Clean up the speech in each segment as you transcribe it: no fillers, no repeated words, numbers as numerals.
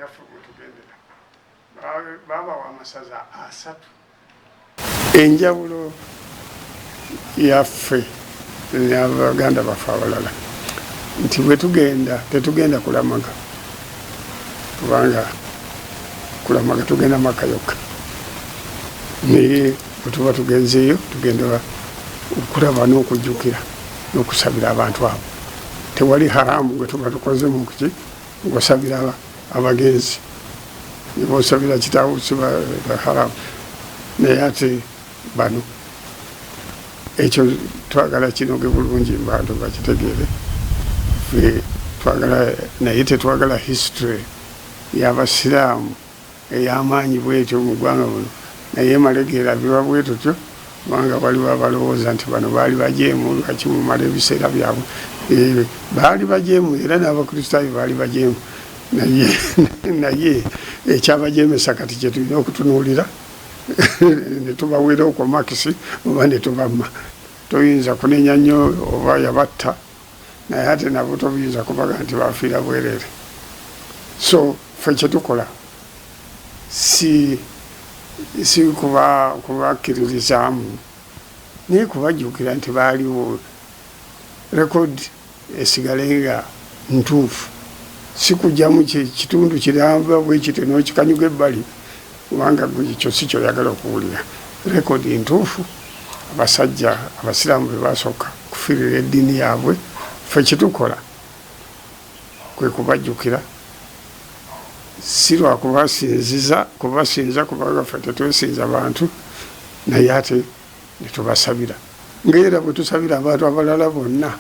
naffe bwe tugendera baba w'amasaza asatu. Enjawulo yaffe n'Abaganda baffe abalala nti bwe tugenda tetugenda kulamaga, kubanga kulamaga tugenda maka yokka, naye bwe tuba tugenzeeyo tugenda okulaba n'okujjukira n'okusabira abantu abo. Tewali haramu gwe tuba tukoze mu kuki ng'osabira abagenzi, niba osabira kitaawo siba haramu. Naye ate bano ekyo twagala kinoge bulungi mbantu bakitegeere. Twagala naye tetwagala history y'Abasiraamu ey'amaanyi bwetyo mu ggwanga buno, naye malegeera biba bwe tutyo kubanga waliwo abalowooza nti bano baali bajeemu lwaki mumala ebiseera byabwe. Baali bajeemu era n'abakristaayo baali bajeemu, naye ekyabajeemesa kati kye tulina okutunuulira ne tubawera okwo makisi oba ne tubamma. Toyinza kunenya nnyo oba yabatta, naye ate nabo tobiyinza kubaga nti bafiira bwereere. So ffe kyetukola si kubakkiririzaamu naye kubajjukira nti baaliwo, rekodi esigale nga ntuufu, si kujjamu kitundu kiramba bwe kiti n'okikanyuga ebbali, kubanga ekyo si kyoyagala okuwulira. Rekodi ntuufu, abasajja Abasiraamu be basooka kufiirira eddiini yaabwe. Ffe kyetukola kwe kubajjukira, si lwa kubasinza kubanga ffe tetwesinza bantu, naye ate ne tubasabira ng'era bwe tusabira abantu abalala bonna,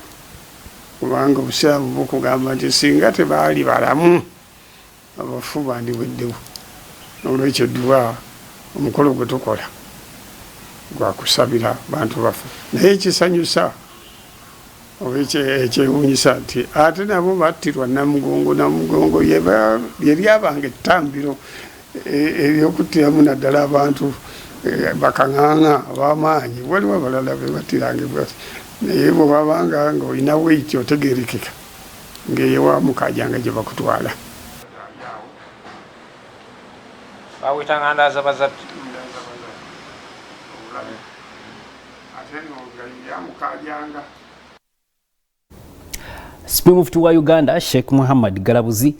kubanga Obusiraamu bukugamba nti singa tebaali balamu abafu bandiweddewo. N'olwekyo dduwa omukolo gwe tukola gwa kusabira bantu baffe. Naye ekisanyusa oba ekyewuunyisa nti ate nabo battirwa Namugongo lye lyabanga ettambiro ery'okuttiramu naddala abantu bakaŋŋaŋa ab'amaanyi. Waliwo abalala be battiranga bwati, naye bwe wabanga ng'olina weight otegeerekeka ng'eyewa mukajanga gye bakutwala. Bawitanga ndaza bazadde. Ate n'ogayira mukajanga. Spring Mufti wa Uganda Sheikh Muhammad Galabuzi